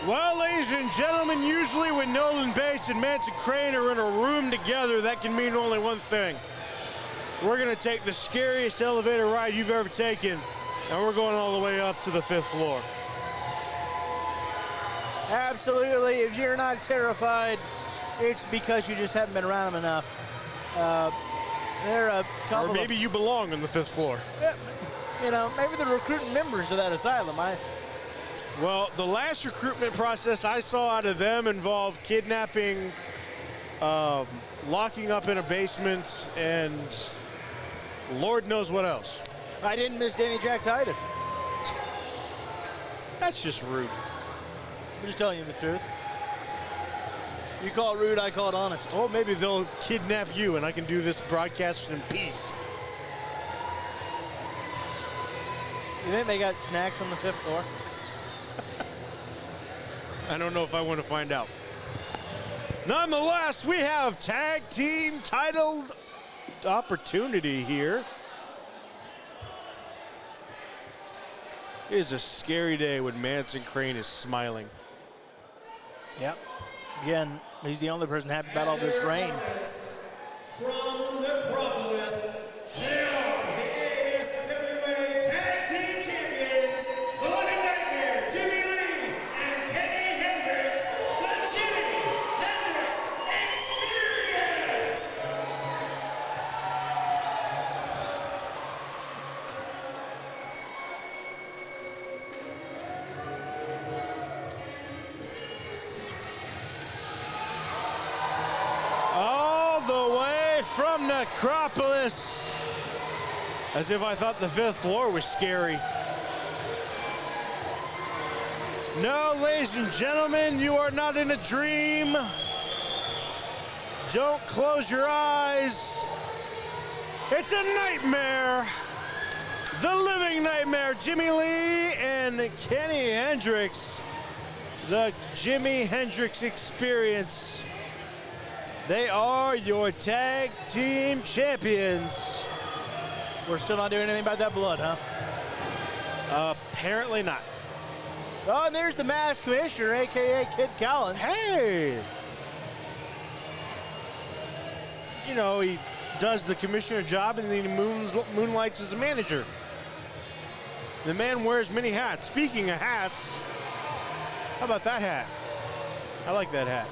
Well, ladies and gentlemen, usually when Nolan Bates and Manson Crane are in a room together, that can mean only one thing. We're going to take the scariest elevator ride you've ever taken, and we're going all the way up to the 5th floor. Absolutely. If you're not terrified, it's because you just haven't been around them enough. They're a couple or maybe you belong on the 5th floor. You know, maybe they're recruiting members of that asylum. Well, the last recruitment process I saw out of them involved kidnapping, locking up in a basement, and Lord knows what else. I didn't miss Danny Jacks either. That's just rude. I'm just telling you the truth. You call it rude, I call it honest. Well, maybe they'll kidnap you and I can do this broadcast in peace. You think they got snacks on the 5th floor? I don't know if I want to find out. Nonetheless, we have tag team titled opportunity here. It is a scary day when Manson Crane is smiling. Yep. Again, he's the only person happy about all this rain. From the Acropolis, here are the ASWA Tag Team Champions, the Living Nightmare, Jimmie Lee, and Jimmie Hendrix, the Jimmie Hendrix Experience. All the way from the Acropolis. As if I thought the 5th floor was scary. No, ladies and gentlemen, you are not in a dream. Don't close your eyes. It's a nightmare. The living nightmare. Jimmie Lee and Kenny Hendrix. The Jimmie Hendrix Experience. They are your tag team champions. We're still not doing anything about that blood, huh? Apparently not. Oh, and there's the masked commissioner, a.k.a. Kid Collins. Hey! You know, he does the commissioner job and then he moonlights as a manager. The man wears many hats. Speaking of hats, how about that hat? I like that hat.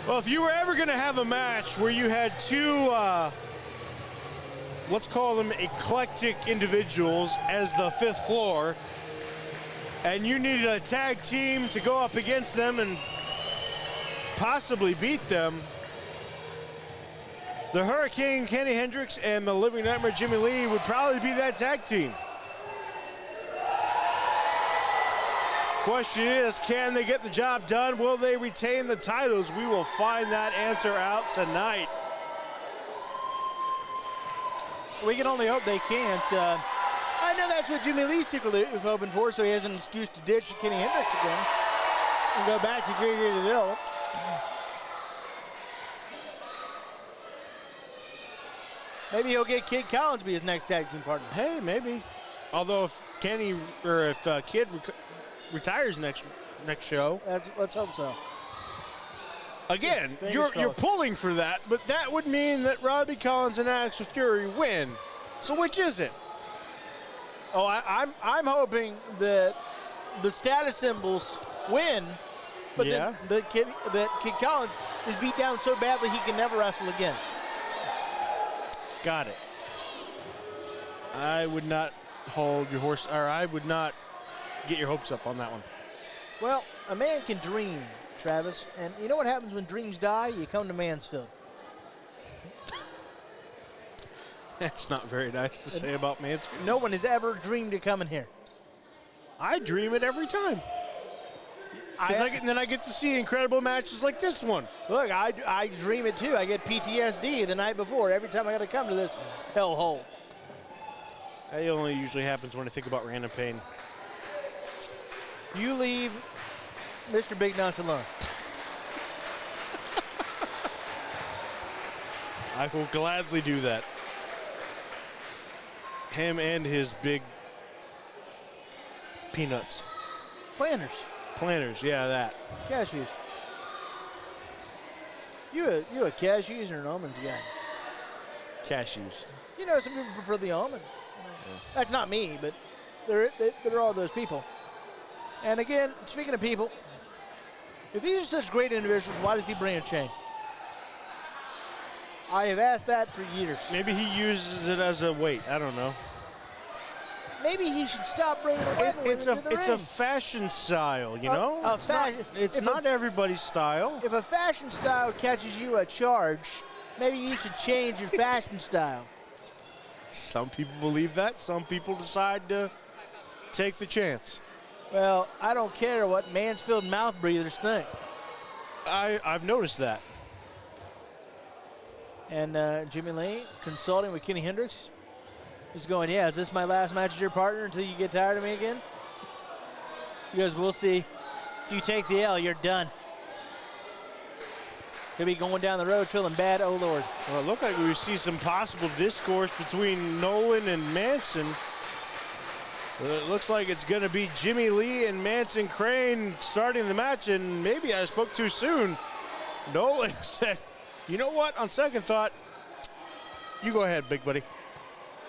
Well, if you were ever going to have a match where you had two, let's call them eclectic individuals as the 5th floor, and you needed a tag team to go up against them and possibly beat them, the Hurricane Kenny Hendrix and the Living Nightmare Jimmie Lee would probably be that tag team. Question is, can they get the job done? Will they retain the titles? We will find that answer out tonight. We can only hope they can't. I know that's what Jimmie Lee secretly was hoping for, so he has an excuse to ditch Kenny Hendrix again and go back to JJ DeVille. Maybe he'll get Kid Collins to be his next tag team partner. Hey, maybe. Although if Kenny or if Kid retires next show, let's hope so. Again, you're pulling for that, but that would mean that Robbie Collins and Alex Fury win. So which is it? Oh, I'm hoping that the status symbols win, but then that Kid Collins is beat down so badly he can never wrestle again. Got it. I would not hold your horse, or I would not get your hopes up on that one. Well, a man can dream, Travis, and you know what happens when dreams die? You come to Mansfield. That's not very nice to say about Mansfield. No one has ever dreamed of coming here. I dream it every time. Then I get to see incredible matches like this one. Look, I dream it too. I get PTSD the night before every time I got to come to this hellhole. That only usually happens when I think about random pain. You leave Mr. Big Nuts alone. I will gladly do that. Him and his big peanuts. Planters. Planters, yeah, that. Cashews. You a cashews or an almonds guy? Cashews. You know, some people prefer the almond. That's not me, but there are all those people. And again, speaking of people, if these are such great individuals, why does he bring a chain? I have asked that for years. Maybe he uses it as a weight. I don't know. Maybe he should stop bringing a weapon It's into the a ring. fashion style, you know? It's not everybody's style. If a fashion style catches you at charge, maybe you should change your fashion style. Some people believe that. Some people decide to take the chance. Well, I don't care what Mansfield mouth breathers think. I've noticed that. And Jimmie Lee, consulting with Kenny Hendrix, is going, yeah, is this my last match as your partner until you get tired of me again? He goes, we'll see. If you take the L, you're done. He'll be going down the road feeling bad, oh Lord. Well, it looked like we see some possible discourse between Nolan and Manson. It looks like it's going to be Jimmie Lee and Manson Crane starting the match, and maybe I spoke too soon. Nolan said, you know what, on second thought, you go ahead, big buddy.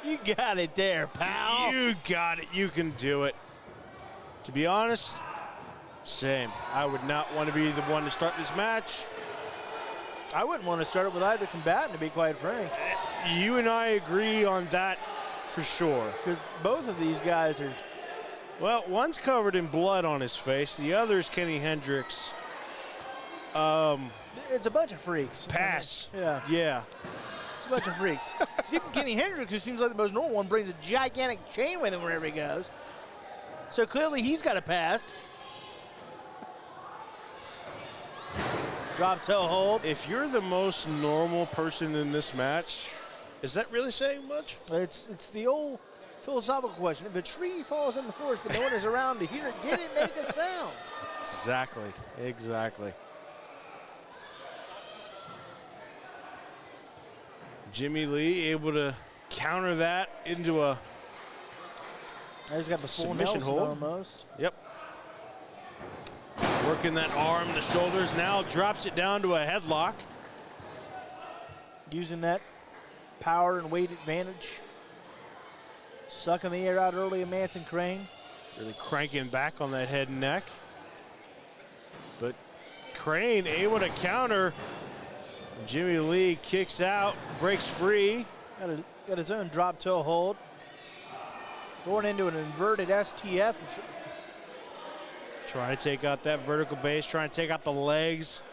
You got it there, pal. You got it. You can do it. To be honest, same. I would not want to be the one to start this match. I wouldn't want to start it with either combatant, to be quite frank. You and I agree on that for sure. Because both of these guys are... Well, one's covered in blood on his face. The other's Kenny Hendrix. It's a bunch of freaks. Pass. Yeah. Yeah. It's a bunch of freaks. Even Kenny Hendrix, who seems like the most normal one, brings a gigantic chain with him wherever he goes. So clearly he's got a past. Drop toe hold. If you're the most normal person in this match, is that really saying much? It's the old philosophical question. If a tree falls in the forest but no one is around to hear it, did it make a sound? Exactly. Exactly. Jimmie Lee able to counter that into a He's got the full submission Nelson hold. almost. Yep. Working that arm, the shoulders, now drops it down to a headlock. Using that power and weight advantage. Sucking the air out early of Manson Crane. Really cranking back on that head and neck. But Crane able to counter. Jimmie Lee kicks out, breaks free. Got his own drop toe hold. Going into an inverted STF. Trying to take out that vertical base, trying to take out the legs.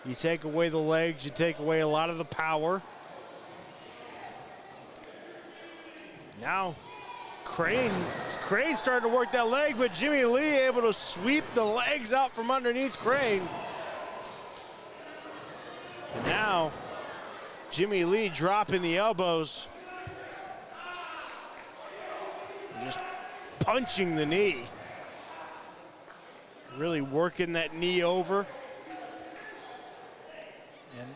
You take away the legs, you take away a lot of the power. Now, Crane starting to work that leg, but Jimmie Lee able to sweep the legs out from underneath Crane. And now, Jimmie Lee dropping the elbows. Just punching the knee. Really working that knee over. And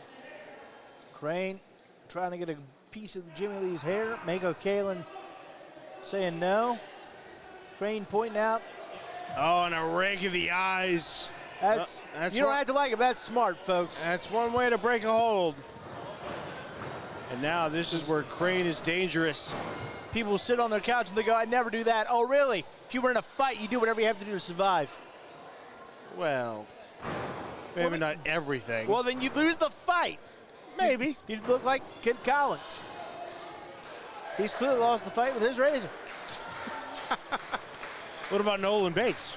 Crane trying to get a piece of Jimmie Lee's hair. Mako Kalin saying no. Crane pointing out. Oh, and a rake of the eyes. That's you don't have to like it. That's smart, folks. That's one way to break a hold. And now this is where Crane is dangerous. People sit on their couch and they go, I'd never do that. Oh, really? If you were in a fight, you do whatever you have to do to survive. Well, maybe not everything. Well, then you lose the fight. Maybe. You look like Kid Collins. He's clearly lost the fight with his razor. What about Nolan Bates?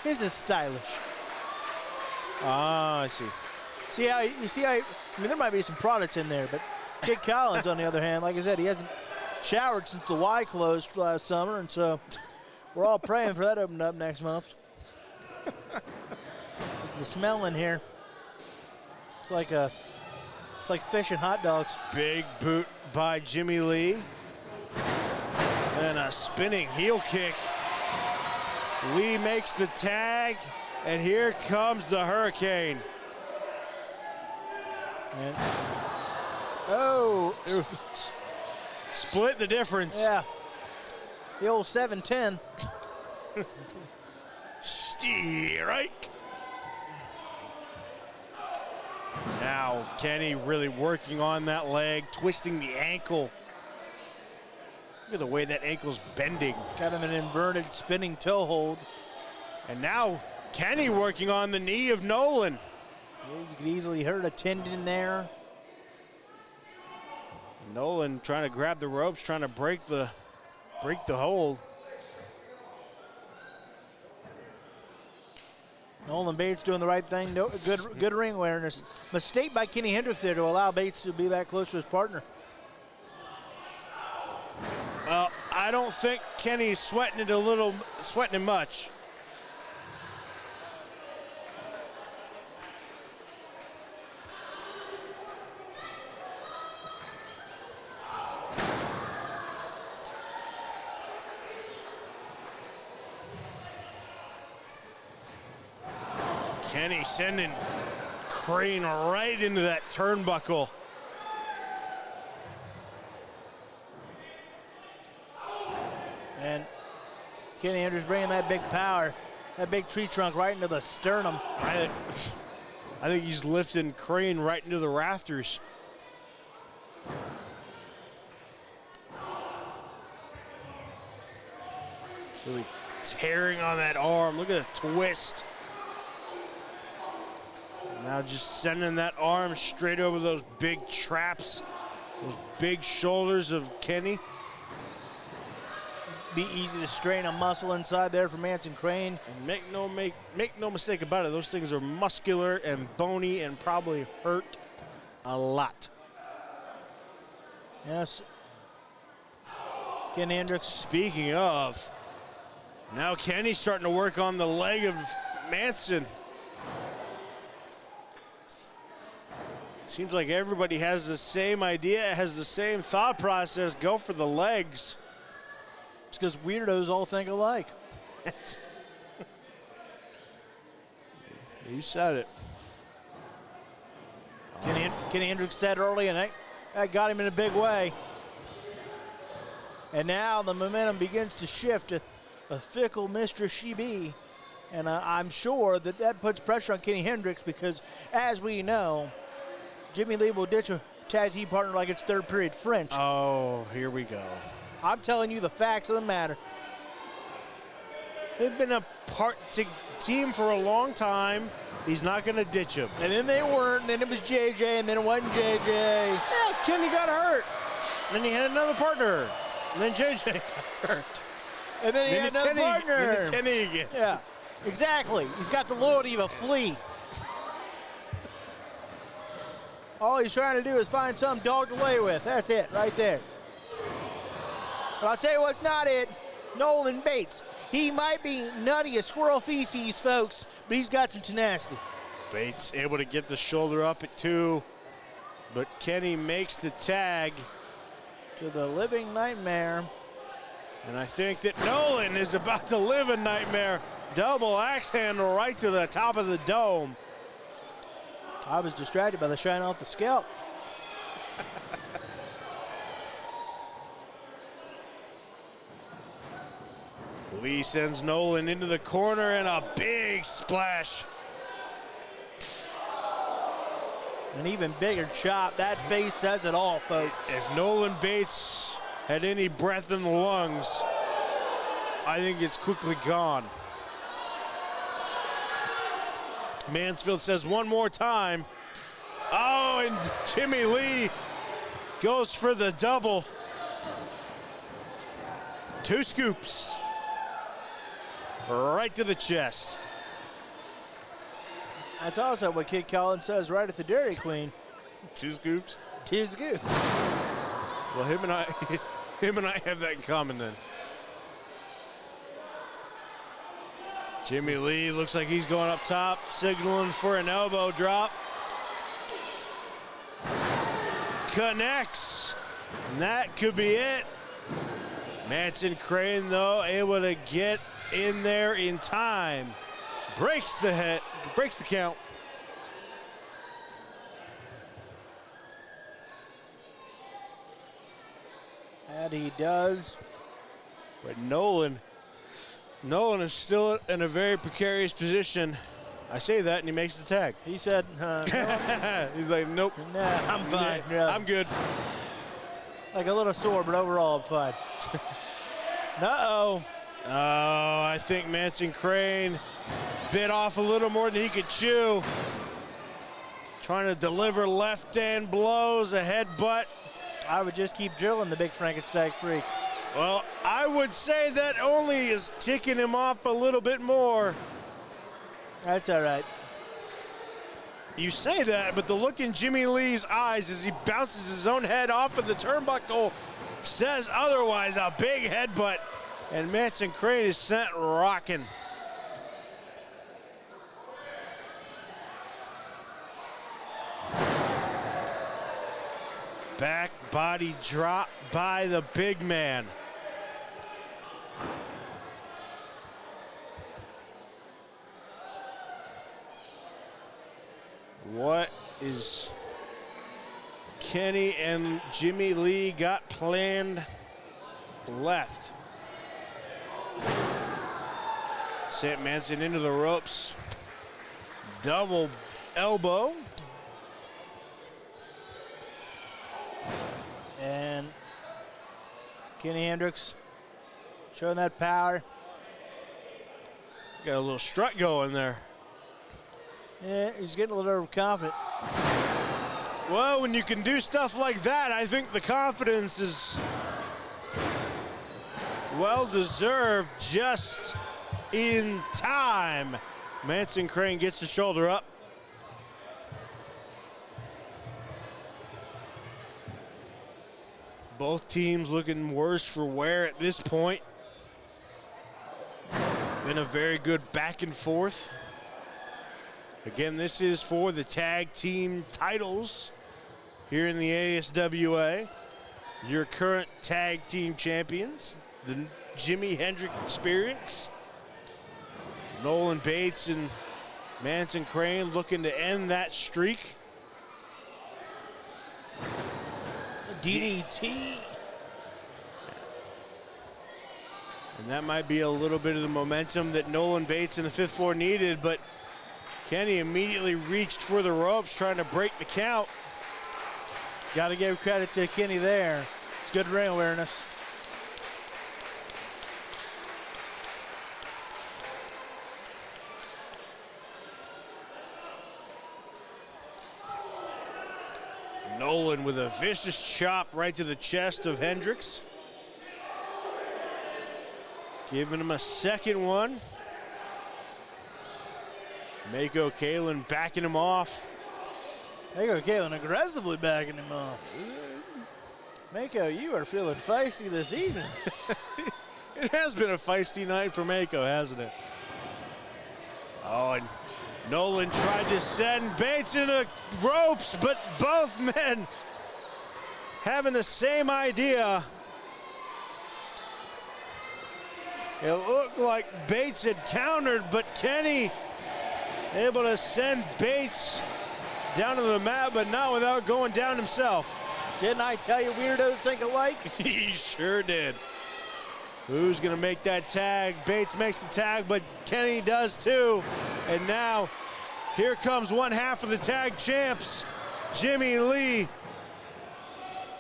His is stylish. Ah, I see. I mean, there might be some product in there, but Kid Collins, on the other hand, like I said, he hasn't showered since the Y closed last summer, and so we're all praying for that opening up next month. The smell in here, it's like fish and hot dogs. Big boot by Jimmie Lee. And a spinning heel kick. Lee makes the tag, and here comes the Hurricane. And, oh, Split the difference. Yeah. The old 7-10. Strike. Now Kenny really working on that leg, twisting the ankle. Look at the way that ankle's bending. Kind of an inverted spinning toe hold. And now Kenny working on the knee of Nolan. Yeah, you could easily hurt a tendon there. Nolan trying to grab the ropes, trying to break the hold. Nolan Bates doing the right thing. No, good ring awareness. Mistake by Kenny Hendrix there to allow Bates to be that close to his partner. Well, I don't think Kenny's sweating it much. Kenny sending Crane right into that turnbuckle. And Kenny Hendrix bringing that big power, that big tree trunk right into the sternum. I think he's lifting Crane right into the rafters. Really tearing on that arm. Look at the twist. Now just sending that arm straight over those big traps, those big shoulders of Kenny. Be easy to strain a muscle inside there for Manson Crane. And make no mistake about it, those things are muscular and bony and probably hurt a lot. Yes. Kenny Hendrix. Speaking of, now Kenny's starting to work on the leg of Manson. Seems like everybody has the same idea, has the same thought process. Go for the legs. It's because weirdos all think alike. You said it. Kenny Hendrix said early, and that got him in a big way. And now the momentum begins to shift to a fickle Mistress She Be. And I'm sure that puts pressure on Kenny Hendrix because, as we know, Jimmie Lee will ditch a tag team partner like it's third period French. Oh, here we go. I'm telling you the facts of the matter. They've been a team for a long time. He's not going to ditch him. And then they weren't, and then it was JJ, and then it wasn't JJ. Yeah, Kenny got hurt. And then he had another partner. And then JJ got hurt. And then he had another partner. Then it's Kenny again. Yeah, exactly. He's got the loyalty of a flea. All he's trying to do is find some dog to lay with. That's it, right there. But I'll tell you what's not it. Nolan Bates. He might be nutty as squirrel feces, folks, but he's got some tenacity. Bates able to get the shoulder up at 2, but Kenny makes the tag to the living nightmare. And I think that Nolan is about to live a nightmare. Double axe handle right to the top of the dome. I was distracted by the shine off the scalp. Lee sends Nolan into the corner and a big splash. An even bigger chop. That face says it all, folks. If Nolan Bates had any breath in the lungs, I think it's quickly gone. Mansfield says one more time. Oh, and Jimmie Lee goes for the double. 2 scoops. Right to the chest. That's also what Kid Collins says right at the Dairy Queen. 2 scoops? 2 scoops. Well, him and I have that in common then. Jimmie Lee looks like he's going up top, signaling for an elbow drop. Connects. And that could be it. Manson Crane, though, able to get in there in time. Breaks the count. That he does. But Nolan is still in a very precarious position. I say that, and he makes the tag. He said, no. He's like, nope. Nah, I'm fine. Yeah, I'm good. Like a little sore, but overall, I'm fine. Uh-oh. Oh, I think Manson Crane bit off a little more than he could chew. Trying to deliver left-hand blows, a headbutt. I would just keep drilling the big Frankenstein freak. Well, I would say that only is ticking him off a little bit more. That's all right. You say that, but the look in Jimmie Lee's eyes as he bounces his own head off of the turnbuckle says otherwise. A big headbutt, and Manson Crane is sent rocking. Back body drop by the big man. What is Kenny and Jimmie Lee got planned left? Sam Manson into the ropes. Double elbow. And Kenny Hendrix showing that power. Got a little strut going there. Yeah, he's getting a little overconfident. Well, when you can do stuff like that, I think the confidence is well-deserved just in time. Manson Crane gets the shoulder up. Both teams looking worse for wear at this point. It's been a very good back and forth. Again, this is for the tag team titles here in the ASWA. Your current tag team champions, the Jimmie Hendrix Experience. Nolan Bates and Manson Crane looking to end that streak. DDT. And that might be a little bit of the momentum that Nolan Bates and the fifth floor needed, but Kenny immediately reached for the ropes, trying to break the count. Got to give credit to Kenny there. It's good ring awareness. Nolan with a vicious chop right to the chest of Hendrix. Giving him a second one. Mako Kalen backing him off. Mako Kalen aggressively backing him off. Mako, you are feeling feisty this evening. It has been a feisty night for Mako, hasn't it? Oh, and Nolan tried to send Bates into the ropes, but both men having the same idea. It looked like Bates had countered, but Kenny able to send Bates down to the mat, but not without going down himself. Didn't I tell you weirdos think alike? He sure did. Who's gonna make that tag? Bates makes the tag, but Kenny does too. And now, here comes one half of the tag champs, Jimmie Lee,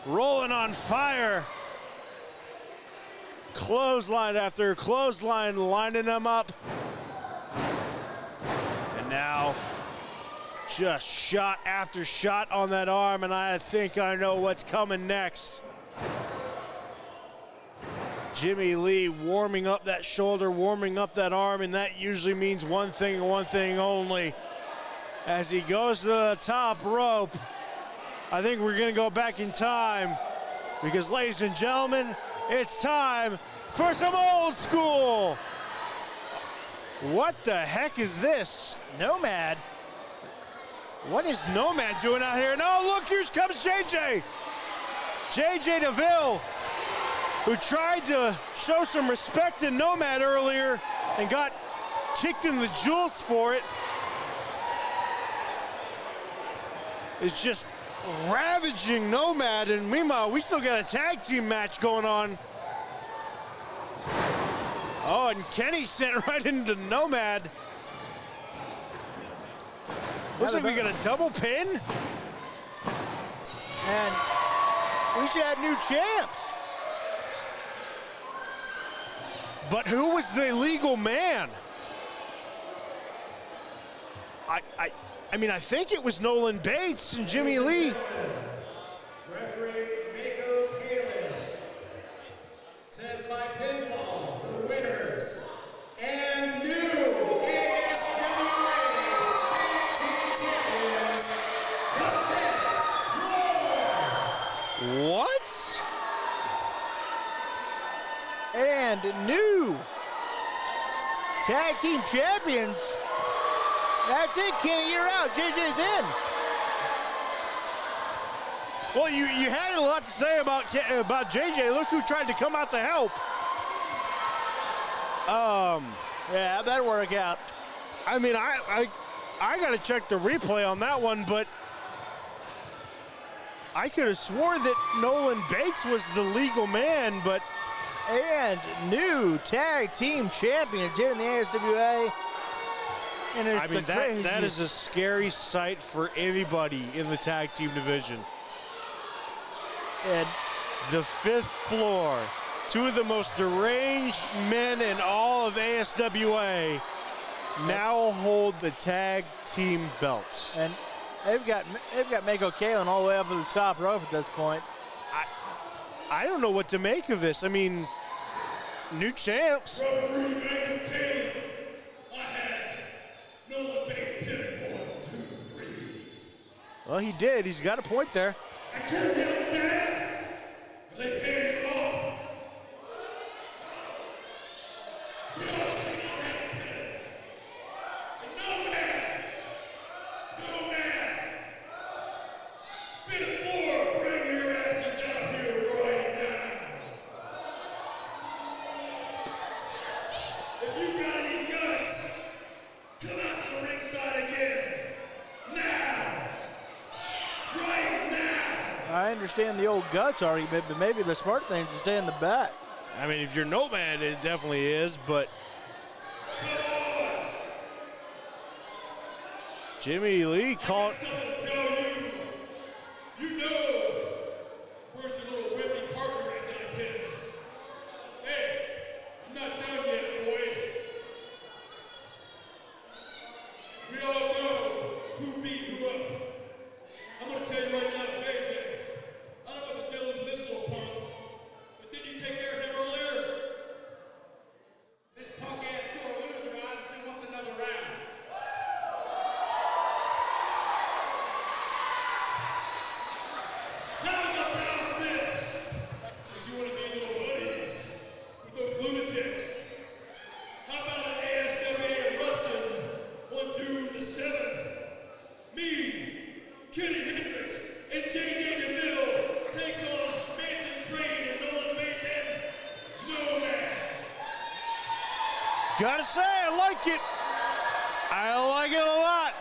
rolling on fire. Clothesline after clothesline, lining them up. And now, just shot after shot on that arm, and I think I know what's coming next. Jimmie Lee warming up that shoulder, warming up that arm, and that usually means one thing and one thing only. As he goes to the top rope, I think we're gonna go back in time because, ladies and gentlemen, it's time for some old school. What the heck is this? Nomad. What is Nomad doing out here? No, look, here comes JJ. JJ DeVille, who tried to show some respect to Nomad earlier and got kicked in the jewels for it, is just ravaging Nomad, and meanwhile, we still got a tag team match going on. Oh, and Kenny sent right into Nomad. Looks like we got a double pin. And we should have new champs. But who was the legal man? I mean, I think it was Nolan Bates and Jimmie Lee. Referee Mako Palin says by pinfall, the winners and new ASWA Tag Team Champions, the Fifth Floor. What? And new tag team champions. That's it, Kenny, you're out. JJ's in. Well, you had a lot to say about JJ. Look who tried to come out to help. Yeah, how'd that work out? I mean, I got to check the replay on that one, but I could have swore that Nolan Bates was the legal man, but... And new tag team champions here in the ASWA. And I mean, that is a scary sight for anybody in the tag team division. And the Fifth Floor, two of the most deranged men in all of ASWA, now hold the tag team belts. And they've got Mako Kalen all the way up to the top rope at this point. I don't know what to make of this. I mean, new champs. Referee Mako Kalen, I had Nolan Bates pin 1, 2, 3. Well, he did. He's got a point there. I turned him down. They paid you up. You don't see the pin. And no man. Fifth Floor, bring your asses out here right now. If you got any guts, come out to the ringside again. Now. Right now. I understand the old guts argument, but maybe the smart thing is to stay in the back. I mean, if you're Nomad, it definitely is, but Jimmie Lee caught. Something to tell you. You know, where's your little whippy partner at that pin? Hey, I'm not done yet, boy. We all know who beat who up. I'm gonna tell you right now, JJ. I don't know what the deal is with this little punk, but did you take care of him earlier? This punk ass sore loser obviously wants another round. How's about this? Since you want to be little buddies with those lunatics, how about an ASWA eruption on June the 7th? Me, Jimmie Hendrix, and JJ DeVille takes on Manson Crane and Nolan Bates and Nomad. Gotta say, I like it. I like it a lot.